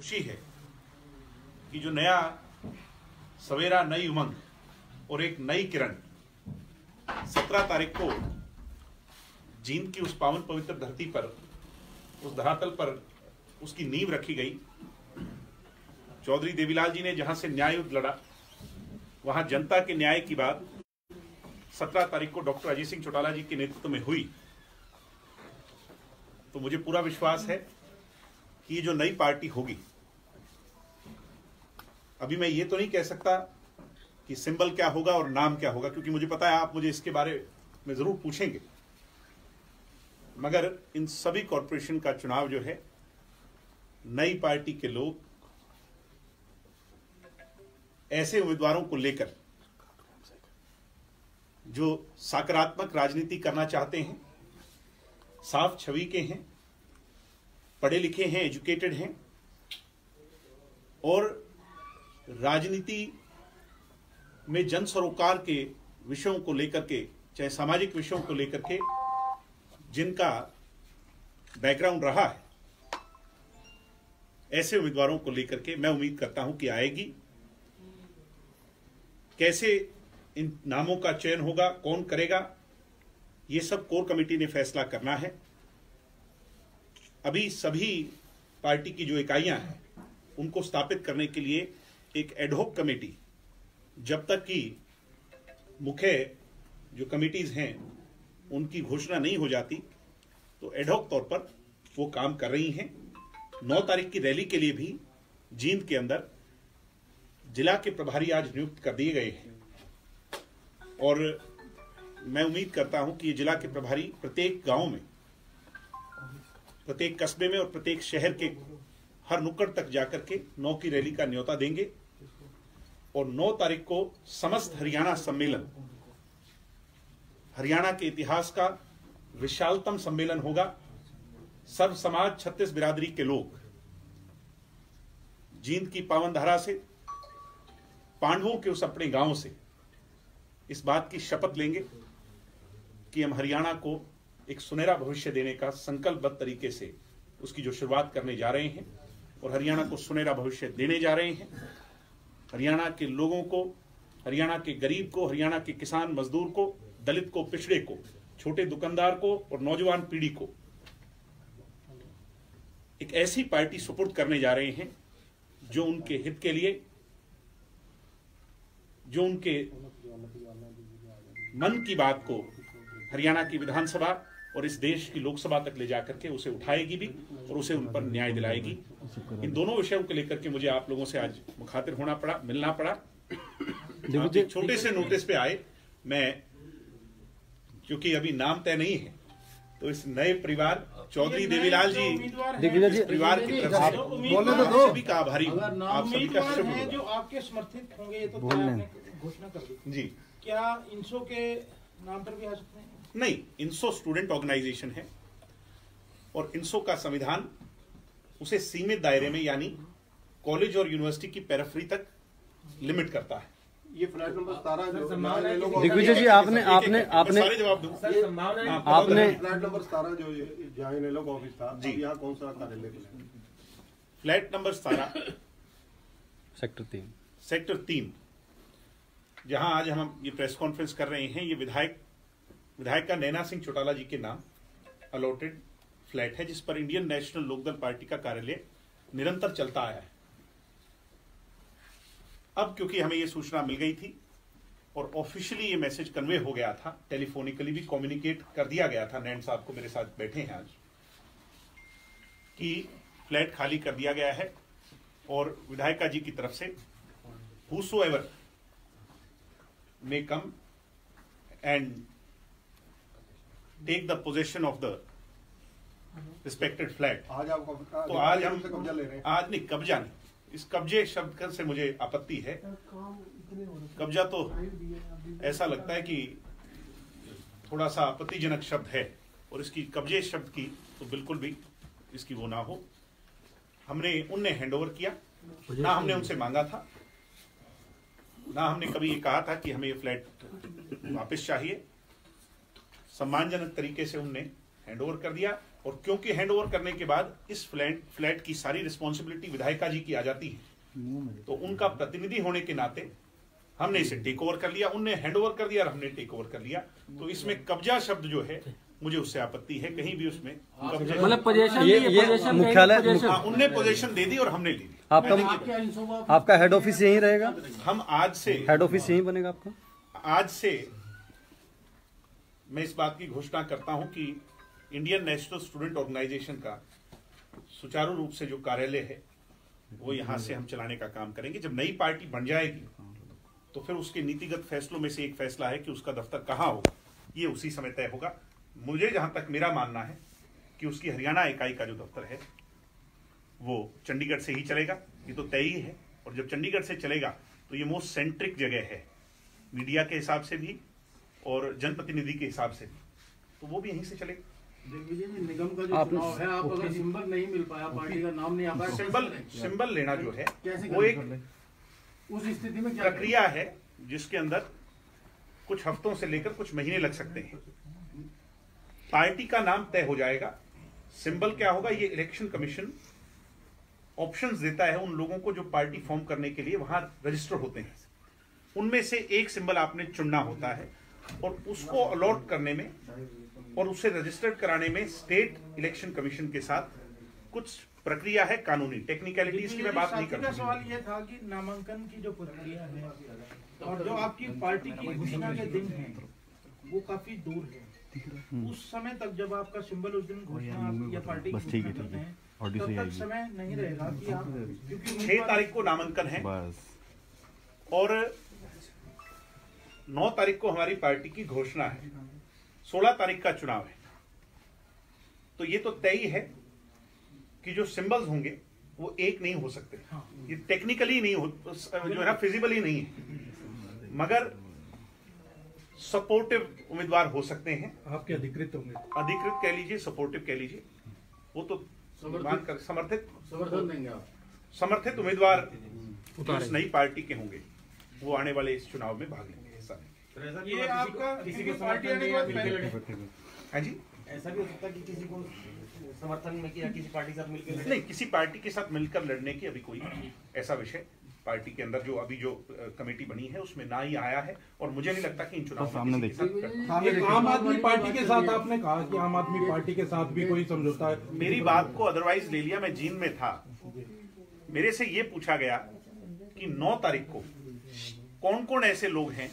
खुशी है कि जो नया सवेरा, नई उमंग और एक नई किरण 17 तारीख को जींद की उस पावन पवित्र धरती पर, उस धरातल पर उसकी नींव रखी गई। चौधरी देवीलाल जी ने जहां से न्याय युद्ध लड़ा, वहां जनता के न्याय की बात 17 तारीख को डॉक्टर अजय सिंह चौटाला जी के नेतृत्व में हुई। तो मुझे पूरा विश्वास है कि ये जो नई पार्टी होगी, अभी मैं ये तो नहीं कह सकता कि सिंबल क्या होगा और नाम क्या होगा, क्योंकि मुझे पता है आप मुझे इसके बारे में जरूर पूछेंगे, मगर इन सभी कॉरपोरेशन का चुनाव जो है, नई पार्टी के लोग ऐसे उम्मीदवारों को लेकर जो सकारात्मक राजनीति करना चाहते हैं, साफ छवि के हैं, पढ़े लिखे हैं, एजुकेटेड हैं और राजनीति में जन सरोकार के विषयों को लेकर के, चाहे सामाजिक विषयों को लेकर के जिनका बैकग्राउंड रहा है, ऐसे उम्मीदवारों को लेकर के मैं उम्मीद करता हूं कि आएगी। कैसे इन नामों का चयन होगा, कौन करेगा, ये सब कोर कमेटी ने फैसला करना है। अभी सभी पार्टी की जो इकाइयां हैं उनको स्थापित करने के लिए एक एडहॉक कमेटी, जब तक कि मुख्य जो कमिटीज हैं उनकी घोषणा नहीं हो जाती, तो एडहॉक तौर पर वो काम कर रही हैं। 9 तारीख की रैली के लिए भी जींद के अंदर जिला के प्रभारी आज नियुक्त कर दिए गए हैं और मैं उम्मीद करता हूं कि ये जिला के प्रभारी प्रत्येक गांव में, प्रत्येक कस्बे में और प्रत्येक शहर के हर नुक्कड़ तक जाकर के 9 की रैली का न्योता देंगे और 9 तारीख को समस्त हरियाणा सम्मेलन, हरियाणा के इतिहास का विशालतम सम्मेलन होगा। सर्व समाज 36 बिरादरी के लोग जींद की पावन धारा से, पांडवों के उस अपने गांव से इस बात की शपथ लेंगे कि हम हरियाणा को एक सुनहरा भविष्य देने का संकल्पबद्ध तरीके से उसकी जो शुरुआत करने जा रहे हैं और हरियाणा को सुनहरा भविष्य देने जा रहे हैं। हरियाणा के लोगों को, हरियाणा के गरीब को, हरियाणा के किसान मजदूर को, दलित को, पिछड़े को, छोटे दुकानदार को और नौजवान पीढ़ी को एक ऐसी पार्टी सुपुर्द करने जा रहे हैं जो उनके हित के लिए, जो उनके मन की बात को हरियाणा की विधानसभा और इस देश की लोकसभा तक ले जाकर के उसे उठाएगी भी और उसे उन पर न्याय दिलाएगी। इन दोनों विषयों को लेकर के मुझे आप लोगों से आज मुखातिब होना पड़ा, मिलना पड़ा। आप एक छोटे से नोटिस पे आए, मैं क्योंकि अभी नाम तय नहीं है, तो इस नए परिवार चौधरी देवीलाल जी परिवार की तरफ से सभी का आभारी हूँ। आप सभी का शुक्रिया। जो आपके समर्थित होंगे, ये तो घोषणा कर दी जी, क्या इंसो के नाम पर भी आ सकते हैं? नहीं, इंसो स्टूडेंट ऑर्गेनाइजेशन है और इंसो का संविधान उसे सीमित दायरे में, यानी कॉलेज और यूनिवर्सिटी की पेरिफेरी तक लिमिट करता है। ये फ्लैट नंबर 17 दिग्विजय जी, आपने सारे जवाब दूं। आपने फ्लैट नंबर 17 जो जहाँ इन लोग ऑफिस था जी, यहाँ कौन सा कार्यालय? फ्लैट नंबर 17 सेक्टर 3 जहां आज हम ये प्रेस कॉन्फ्रेंस कर रहे हैं, ये विधायिका नैना सिंह चौटाला जी के नाम अलॉटेड फ्लैट है, जिस पर इंडियन नेशनल लोकदल पार्टी का कार्यालय निरंतर चलता आया है। अब क्योंकि हमें ये सूचना मिल गई थी और ऑफिशियली ये मैसेज कन्वे हो गया था, टेलीफोनिकली भी कम्युनिकेट कर दिया गया था, नैन साहब को, मेरे साथ बैठे हैं आज, कि फ्लैट खाली कर दिया गया है और विधायिका जी की तरफ से whosoever may come and take the possession of the respected flat। आज आपको तो आज हम कब्जा ले रहे हैं? आज नहीं, कब्जा नहीं, इस कब्जे शब्द से मुझे आपत्ति है। कब्जा तो ऐसा लगता है कि थोड़ा सा आपत्तिजनक शब्द है और इसकी कब्जे शब्द की तो बिल्कुल भी इसकी वो ना हो। उनने हैंडओवर किया, ना हमने उनसे मांगा था, ना हमने कभी ये कहा था कि हमें ये फ्लैट वापस चाहिए। सम्मानजनक तरीके से उनने हैंडओवर कर दिया, और क्योंकि हैंडओवर करने के बाद इस फ्लैट की सारी रिस्पॉन्सिबिलिटी विधायिका जी की आ जाती है, तो उनका प्रतिनिधि होने के नाते हमने इसे टेक ओवर कर लिया, उनने हैंडओवर कर दिया और हमने टेक ओवर कर लिया। तो इसमें कब्जा शब्द जो है मुझे उससे आपत्ति है, कहीं भी उसमें मतलब पोजीशन ये मुख्यालय उनने पोजीशन दे दी और हमने ली। आपका हेड ऑफिस यहीं रहेगा? हम आज से हेड ऑफिस यहीं बनेगा आपका? आज से मैं इस बात की घोषणा करता हूं कि इंडियन नेशनल स्टूडेंट ऑर्गेनाइजेशन का सुचारू रूप से जो कार्यालय है वो यहां से हम चलाने का काम करेंगे। जब नई पार्टी बन जाएगी तो फिर उसके नीतिगत फैसलों में से एक फैसला है कि उसका दफ्तर कहां होगा, ये उसी समय तय होगा। मुझे जहां तक मेरा मानना है कि उसकी हरियाणा इकाई का जो दफ्तर है वो चंडीगढ़ से ही चलेगा, ये तो तय ही है। और जब चंडीगढ़ से चलेगा तो ये मोस्ट सेंट्रिक जगह है मीडिया के हिसाब से भी और जनप्रतिनिधि के हिसाब से भी, तो वो भी यहीं से चलेगा। निगम का जो चुनाव है, आप अगर सिंबल नहीं मिल पाया, पार्टी का नाम नहीं आ पाया, सिंबल लेना जो है वो एक उस स्थिति में क्या प्रक्रिया है जिसके अंदर कुछ हफ्तों से लेकर कुछ महीने लग सकते हैं। पार्टी का नाम तय हो जाएगा, सिंबल क्या होगा ये इलेक्शन कमीशन ऑप्शंस देता है उन लोगों को जो पार्टी फॉर्म करने के लिए वहां रजिस्टर होते हैं। उनमें से एक सिंबल आपने चुनना होता है और उसको अलॉट करने में और उसे रजिस्टर्ड कराने में स्टेट इलेक्शन कमीशन के साथ कुछ प्रक्रिया है, कानूनी टेक्निकलिटीज की मैं बात नहीं कर रहा। सवाल ये था कि नामांकन की जो प्रक्रिया है और जो आपकी पार्टी की घोषणा के दिन है वो काफी दूर है। उस समय तक जब आपका सिंबल उस दिन घोषणा या पार्टी की घोषणा करते हैं तब तक समय नहीं रहेगा कि आप, क्योंकि 6 तारीख को नामांकन है और 9 तारीख को हमारी पार्टी की घोषणा है, 16 तारीख का चुनाव है। तो ये तो तय ही है कि जो सिंबल्स होंगे वो एक नहीं हो सकते, ये टेक्निकली नहीं हो, जो है ना फिजिबली नहीं है, मगर सपोर्टिव उम्मीदवार हो सकते हैं। आपके अधिकृत होंगे, अधिकृत कह लीजिए, सपोर्टिव कह लीजिए, वो तो समर्थन देंगे आप। समर्थित उम्मीदवार उस नई पार्टी के होंगे वो आने वाले इस चुनाव में भाग लेंगे, हिस्सा लेंगे। ये आपका किसी को पार्टी आने के बाद हाँ जी, ऐसा भी हो सकता है कि किसी को समर्थन में किया, किसी पार्टी के साथ मिलकर नहीं, किसी पार्टी के साथ मिलकर लड़ने की अभी कोई ऐसा विषय पार्टी के अंदर जो अभी जो कमेटी बनी है उसमें ना ही आया है, और मुझे नहीं लगता कि इन चुनाव में आम आदमी पार्टी के साथ आपने कहा कि आम आदमी पार्टी के साथ भी कोई समझौता है। मेरी बात को अदरवाइज ले लिया, मैं जींद में था, मेरे से ये पूछा गया कि 9 तारीख को कौन कौन ऐसे लोग हैं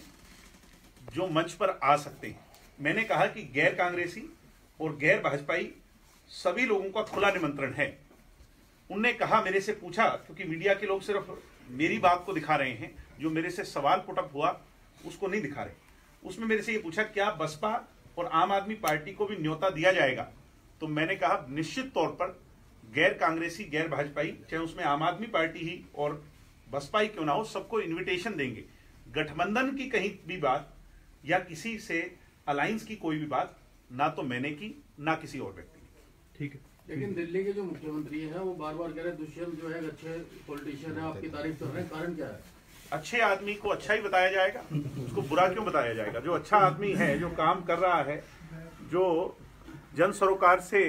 जो मंच पर आ सकते हैं। मैंने कहा कि गैर कांग्रेसी और गैर भाजपाई सभी लोगों का खुला निमंत्रण है। उनने कहा, मेरे से पूछा, क्योंकि मीडिया के लोग सिर्फ मेरी बात को दिखा रहे हैं, जो मेरे से सवाल पुटअप हुआ उसको नहीं दिखा रहे। उसमें मेरे से ये पूछा क्या बसपा और आम आदमी पार्टी को भी न्योता दिया जाएगा। तो मैंने कहा निश्चित तौर पर गैर कांग्रेसी गैर भाजपाई, चाहे उसमें आम आदमी पार्टी ही और बसपा ही क्यों ना हो, सबको इन्विटेशन देंगे। गठबंधन की कहीं भी बात या किसी से अलायंस की कोई भी बात ना तो मैंने की ना किसी और व्यक्ति ने। ठीक है, लेकिन दिल्ली के जो मुख्यमंत्री हैं वो बार बार कह रहे हैं दुष्यंत जो है अच्छे पॉलिटिशियन है, आपकी तारीफ कर रहे हैं, कारण क्या है? अच्छे आदमी को अच्छा ही बताया जाएगा, उसको बुरा क्यों बताया जाएगा? जो अच्छा आदमी है, जो काम कर रहा है, जो जन सरोकार से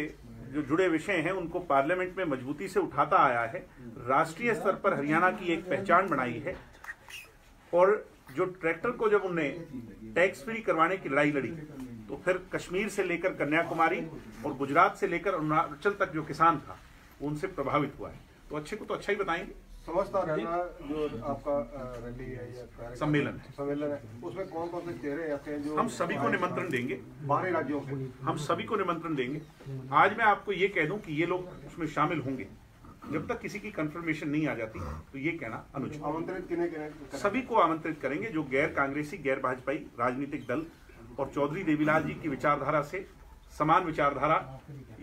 जो जुड़े विषय हैं उनको पार्लियामेंट में मजबूती से उठाता आया है, राष्ट्रीय स्तर पर हरियाणा की एक पहचान बनाई है, और जो ट्रैक्टर को जब उनने टैक्स फ्री करवाने की लड़ाई लड़ी तो फिर कश्मीर से लेकर कन्याकुमारी और गुजरात से लेकर अरुणाचल तक जो किसान था उनसे प्रभावित हुआ है। तो अच्छे को तो अच्छा ही बताएंगे। समझता रहना जो आपका रैली है या सम्मेलन है उसमें कौन कौन से चेहरे ऐसे हैं जो हम सभी को निमंत्रण देंगे, बाहरी राज्यों से हम सभी को निमंत्रण देंगे। आज मैं आपको ये कह दूं कि ये लोग उसमें शामिल होंगे, जब तक किसी की कंफर्मेशन नहीं आ जाती तो ये कहना अनुचित। आमंत्रित किन्हें सभी को आमंत्रित करेंगे जो गैर कांग्रेसी गैर भाजपाई राजनीतिक दल और चौधरी देवीलाल जी की विचारधारा से समान विचारधारा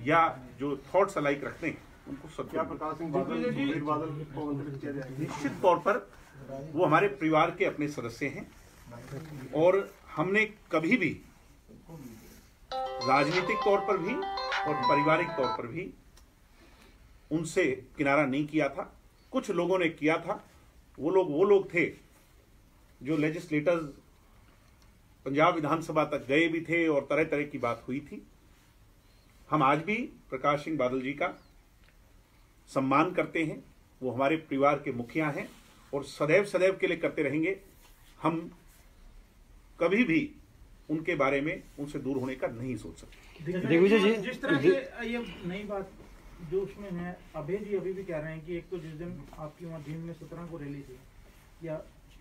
या जो थॉट्स अलाइक रखते हैं उनको सब। क्या प्रकाश सिंह बादल को आमंत्रित किया जाएगा? निश्चित तौर पर वो हमारे परिवार के अपने सदस्य हैं और हमने कभी भी राजनीतिक तौर पर भी और पारिवारिक तौर पर भी उनसे किनारा नहीं किया था। कुछ लोगों ने किया था, वो लोग थे जो लेजिस्लेटर्स पंजाब विधानसभा तक गए भी थे और तरह तरह की बात हुई थी। हम आज भी प्रकाश सिंह बादल जी का सम्मान करते हैं। वो हमारे परिवार के मुखिया हैं और सदैव सदैव के लिए करते रहेंगे। हम कभी भी उनके बारे में उनसे दूर होने का नहीं सोच सकते। दिग्विजय जी, जिस तरह से ये नई बात जो उसमें है, अभय जी अभी भी कह रहे हैं कि एक तो जिस दिन आपकी वहाँ जींद में 17 को रैली थी या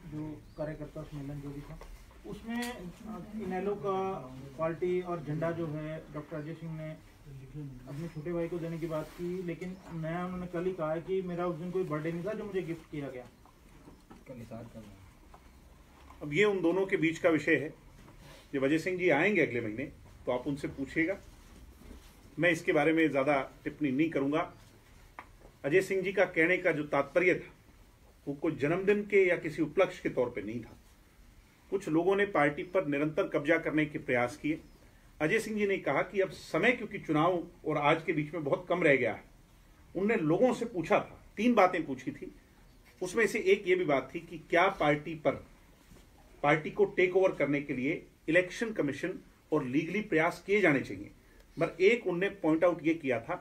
जो कार्यकर्ता सम्मेलन जो भी था, उसमें इनेलो का पार्टी और झंडा जो है डॉक्टर अजय सिंह ने अपने छोटे भाई को देने की बात की, लेकिन नया उन्होंने कल ही कहा है कि मेरा उस दिन कोई बर्थडे नहीं था जो मुझे गिफ्ट किया गया। अब ये उन दोनों के बीच का विषय है। जब अजय सिंह जी आएंगे अगले महीने तो आप उनसे पूछिएगा, मैं इसके बारे में ज्यादा टिप्पणी नहीं करूंगा। अजय सिंह जी का कहने का जो तात्पर्य था वो कोई जन्मदिन के या किसी उपलक्ष्य के तौर पे नहीं था। कुछ लोगों ने पार्टी पर निरंतर कब्जा करने के प्रयास किए। अजय सिंह जी ने कहा कि अब समय क्योंकि चुनाव और आज के बीच में बहुत कम रह गया है। उनने लोगों से पूछा था, 3 बातें पूछी थी। उसमें से एक ये भी बात थी कि क्या पार्टी को टेक ओवर करने के लिए इलेक्शन कमीशन और लीगली प्रयास किए जाने चाहिए। मगर एक उनने पॉइंट आउट ये किया था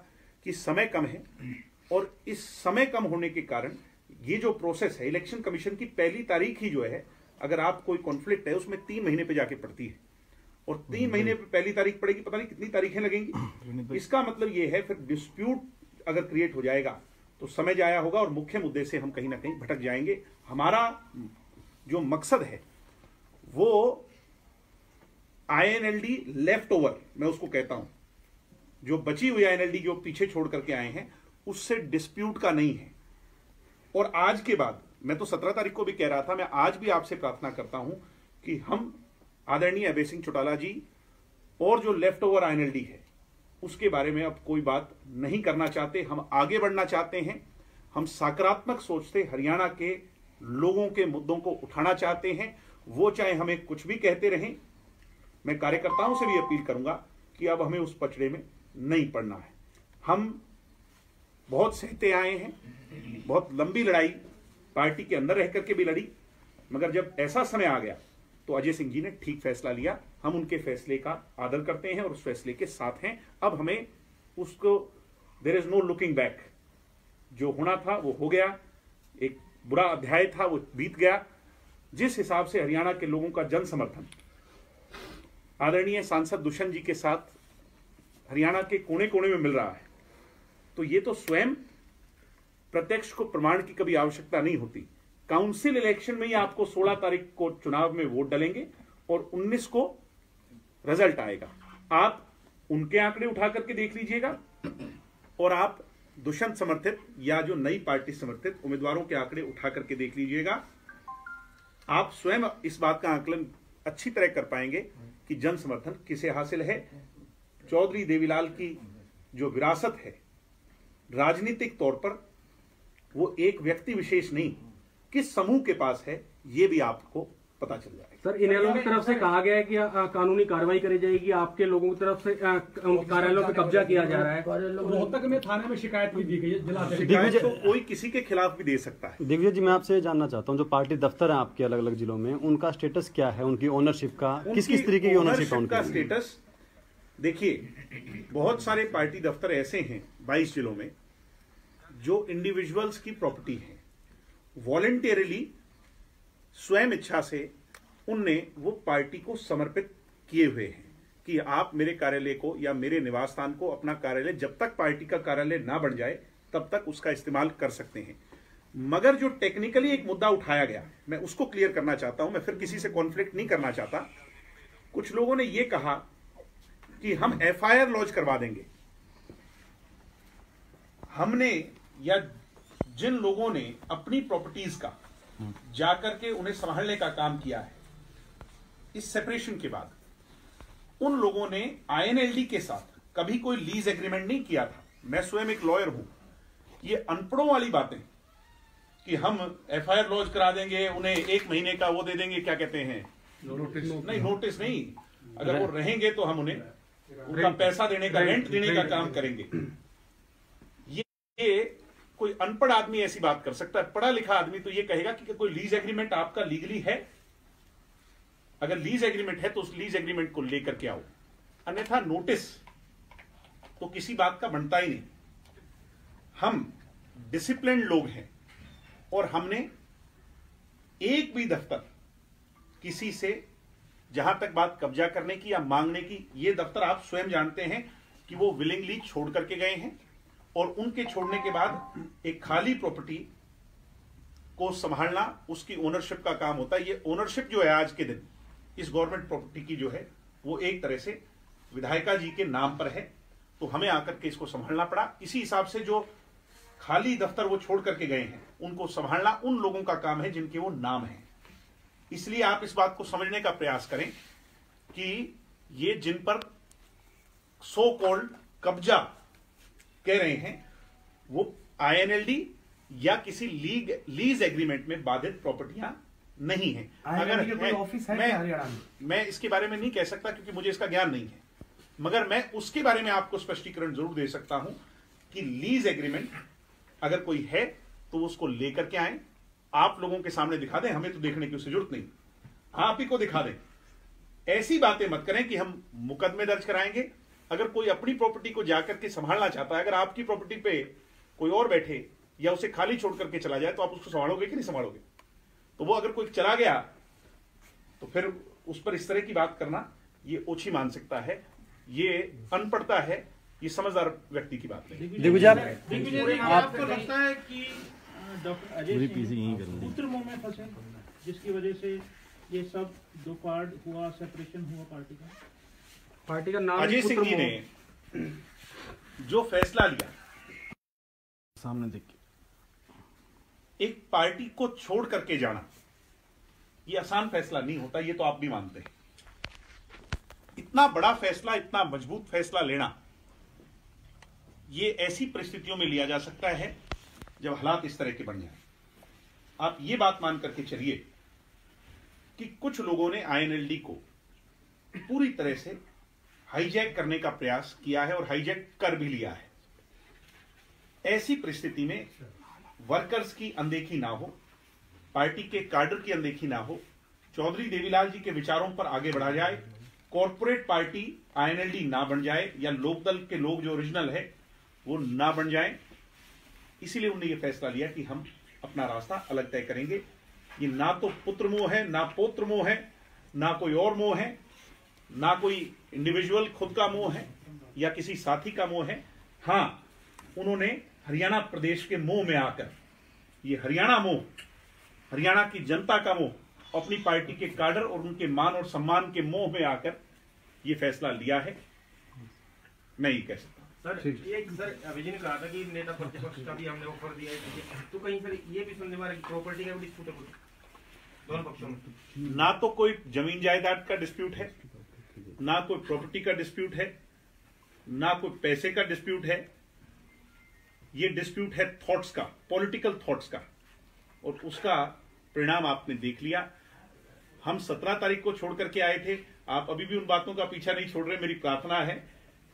कि समय कम है और इस समय कम होने के कारण ये जो प्रोसेस है इलेक्शन कमीशन की पहली तारीख ही जो है, अगर आप कोई कॉन्फ्लिक्ट है उसमें 3 महीने पे जाके पड़ती है और 3 महीने पे पहली तारीख पड़ेगी, पता नहीं कितनी तारीखें लगेंगी। इसका मतलब ये है फिर डिस्प्यूट अगर क्रिएट हो जाएगा तो समय जाया होगा और मुख्य मुद्दे से हम कहीं ना कहीं भटक जाएंगे। हमारा जो मकसद है वो आईएनएलडी लेफ्ट ओवर, मैं उसको कहता हूं, जो बची हुई आईएनएलडी जो पीछे छोड़ करके आए हैं उससे डिस्प्यूट का नहीं है। और आज के बाद, मैं तो 17 तारीख को भी कह रहा था, मैं आज भी आपसे प्रार्थना करता हूं कि हम आदरणीय अभय सिंह चौटाला जी और जो लेफ्ट ओवर आईएनएलडी है उसके बारे में अब कोई बात नहीं करना चाहते। हम आगे बढ़ना चाहते हैं। हम सकारात्मक सोच से हरियाणा के लोगों के मुद्दों को उठाना चाहते हैं, वो चाहे हमें कुछ भी कहते रहें। मैं कार्यकर्ताओं से भी अपील करूंगा कि अब हमें उस पचड़े में नहीं पड़ना है। हम बहुत सहते आए हैं, बहुत लंबी लड़ाई पार्टी के अंदर रह करके भी लड़ी, मगर जब ऐसा समय आ गया तो अजय सिंह जी ने ठीक फैसला लिया। हम उनके फैसले का आदर करते हैं और उस फैसले के साथ हैं। अब हमें उसको, there is no looking back. जो होना था वो हो गया, एक बुरा अध्याय था वो बीत गया। जिस हिसाब से हरियाणा के लोगों का जन समर्थन आदरणीय सांसद दुष्यंत जी के साथ हरियाणा के कोने कोने में मिल रहा है, तो ये तो स्वयं प्रत्यक्ष को प्रमाण की कभी आवश्यकता नहीं होती। काउंसिल इलेक्शन में ही आपको 16 तारीख को चुनाव में वोट डालेंगे और 19 को रिजल्ट आएगा। आप उनके आंकड़े उठा करके देख लीजिएगा और आप दुष्यंत समर्थित या जो नई पार्टी समर्थित उम्मीदवारों के आंकड़े उठा करके देख लीजिएगा। आप स्वयं इस बात का आकलन अच्छी तरह कर पाएंगे कि जन समर्थन किसे हासिल है। चौधरी देवीलाल की जो विरासत है राजनीतिक तौर पर, वो एक व्यक्ति विशेष नहीं, किस समूह के पास है ये भी आपको पता चल जाएगा। सर, इनेलो की तरफ से कहा गया है कि कानूनी कार्रवाई करी जाएगी। आपके लोगों की तरफ से कार्यालयों पे कब्जा किया जा रहा है। रोहतक में थाने में शिकायत भी दी गई है। जिला शिकायत तो कोई किसी के खिलाफ भी दे सकता है। दिग्विजय जी, मैं आपसे ये जानना चाहता हूँ, जो पार्टी दफ्तर है आपके अलग अलग जिलों में, उनका स्टेटस क्या है? उनकी ओनरशिप का किस किस तरीके की ओनरशिप का स्टेटस? देखिए, बहुत सारे पार्टी दफ्तर ऐसे हैं 22 जिलों में जो इंडिविजुअल्स की प्रॉपर्टी है। वॉलंटियरली, स्वयं इच्छा से उनने वो पार्टी को समर्पित किए हुए हैं कि आप मेरे कार्यालय को या मेरे निवास स्थान को, अपना कार्यालय, जब तक पार्टी का कार्यालय ना बन जाए तब तक उसका इस्तेमाल कर सकते हैं। मगर जो टेक्निकली एक मुद्दा उठाया गया, मैं उसको क्लियर करना चाहता हूं। मैं फिर किसी से कॉन्फ्लिक्ट नहीं करना चाहता। कुछ लोगों ने यह कहा कि हम एफआईआर लॉन्च करवा देंगे। हमने या जिन लोगों ने अपनी प्रॉपर्टीज का जाकर के उन्हें संभालने का काम किया है इस सेपरेशन के बाद, उन लोगों ने आईएनएलडी के साथ कभी कोई लीज एग्रीमेंट नहीं किया था। मैं स्वयं एक लॉयर हूं। ये अनपढ़ों वाली बातें कि हम एफआईआर लॉन्च करा देंगे, उन्हें 1 महीने का वो दे देंगे, क्या कहते हैं, नोटिस नहीं। अगर वो रहेंगे तो हम उन्हें उनका पैसा देने का, रेंट देने का काम करेंगे। ये कोई अनपढ़ आदमी ऐसी बात कर सकता है। पढ़ा लिखा आदमी तो ये कहेगा कि कोई लीज एग्रीमेंट आपका लीगली है। अगर लीज एग्रीमेंट है तो उस लीज एग्रीमेंट को लेकर के आओ, अन्यथा नोटिस तो किसी बात का बनता ही नहीं। हम डिसिप्लिन्ड लोग हैं और हमने एक भी दफ्तर किसी से, जहां तक बात कब्जा करने की या मांगने की, ये दफ्तर आप स्वयं जानते हैं कि वो विलिंगली छोड़ करके गए हैं, और उनके छोड़ने के बाद एक खाली प्रॉपर्टी को संभालना उसकी ओनरशिप का काम होता है। ये ओनरशिप जो है आज के दिन इस गवर्नमेंट प्रॉपर्टी की जो है वो एक तरह से विधायिका जी के नाम पर है, तो हमें आकर के इसको संभालना पड़ा। इसी हिसाब से जो खाली दफ्तर वो छोड़ करके गए हैं उनको संभालना उन लोगों का काम है जिनके वो नाम है। इसलिए आप इस बात को समझने का प्रयास करें कि ये जिन पर सो कॉल्ड कब्जा कह रहे हैं वो INLD या किसी लीज एग्रीमेंट में बाधित प्रॉपर्टियां नहीं है। अगर ऑफिस है हरियाणा में, मैं इसके बारे में नहीं कह सकता क्योंकि मुझे इसका ज्ञान नहीं है, मगर मैं उसके बारे में आपको स्पष्टीकरण जरूर दे सकता हूं कि लीज एग्रीमेंट अगर कोई है तो उसको लेकर के आए, आप लोगों के सामने दिखा दें, हमें तो देखने की उससे जरूरत नहीं, आप ही को दिखा दें। ऐसी बातें मत करें कि हम मुकदमे दर्ज कराएंगे। अगर कोई अपनी प्रॉपर्टी को जाकर के संभालना चाहता है, अगर आपकी प्रॉपर्टी पे कोई और बैठे या उसे खाली छोड़ करके चला जाए तो आप उसको संभालोगे कि नहीं संभालोगे? तो वो अगर कोई चला गया तो फिर उस पर इस तरह की बात करना ये ओछी मानसिकता है, ये अनपढ़ता है, ये समझदार व्यक्ति की बात नहीं। दिग्विजय, आपको लगता है कि डॉक्टर अजय सिंह पुत्र मुंह में फंसे जिसकी वजह से ये सब दो पार्ट हुआ, सेपरेशन हुआ पार्टी का नाम? अजय सिंह जी ने जो फैसला लिया, सामने देखिए, एक पार्टी को छोड़ करके जाना ये आसान फैसला नहीं होता, ये तो आप भी मानते हैं। इतना बड़ा फैसला, इतना मजबूत फैसला लेना ये ऐसी परिस्थितियों में लिया जा सकता है जब हालात इस तरह के बन जाए। आप ये बात मान करके चलिए कि कुछ लोगों ने INLD को पूरी तरह से हाईजैक करने का प्रयास किया है और हाईजैक कर भी लिया है। ऐसी परिस्थिति में वर्कर्स की अनदेखी ना हो, पार्टी के काडर की अनदेखी ना हो, चौधरी देवीलाल जी के विचारों पर आगे बढ़ा जाए, कॉर्पोरेट पार्टी INLD ना बन जाए या लोकदल के लोग जो ओरिजिनल है वो ना बन जाए, इसीलिए उन्होंने ये फैसला लिया कि हम अपना रास्ता अलग तय करेंगे। ये ना तो पुत्र मोह है, ना पौत्र मोह है, ना कोई और मोह है, ना कोई इंडिविजुअल खुद का मोह है या किसी साथी का मोह है। हां, उन्होंने हरियाणा प्रदेश के मोह में आकर, ये हरियाणा मोह, हरियाणा की जनता का मोह, अपनी पार्टी के काडर और उनके मान और सम्मान के मोह में आकर ये फैसला लिया है। मैं ये कह सकता हूं। सर एक अभिजय ने कहा था कि नेता प्रतिपक्ष का भी हमने ऑफर दिया है, तो कहीं सर ये भी सुनने वाला कि प्रॉपर्टी का भी डिस्प्यूट है दोनों पक्षों में? ना तो कोई जमीन जायदाद का डिस्प्यूट है, ना कोई प्रॉपर्टी का डिस्प्यूट है, ना कोई पैसे का डिस्प्यूट है। ये डिस्प्यूट है थॉट्स का, पॉलिटिकल थॉट्स का, और उसका परिणाम आपने देख लिया। हम 17 तारीख को छोड़ करके आए थे, आप अभी भी उन बातों का पीछा नहीं छोड़ रहे। मेरी प्रार्थना है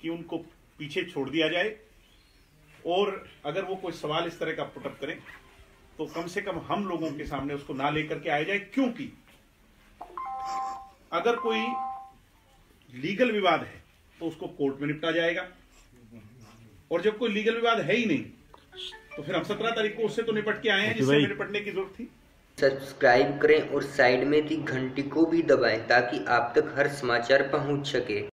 कि उनको पीछे छोड़ दिया जाए, और अगर वो कोई सवाल इस तरह का पुटअप करें तो कम से कम हम लोगों के सामने उसको ना लेकर के आया जाए, क्योंकि अगर कोई लीगल विवाद है तो उसको कोर्ट में निपटा जाएगा, और जब कोई लीगल विवाद है ही नहीं तो फिर हम 17 तारीख को उससे तो निपट के आए हैं जिससे हमें निपटने की जरूरत थी। सब्सक्राइब करें और साइड में दी घंटी को भी दबाएं ताकि आप तक हर समाचार पहुंच सके।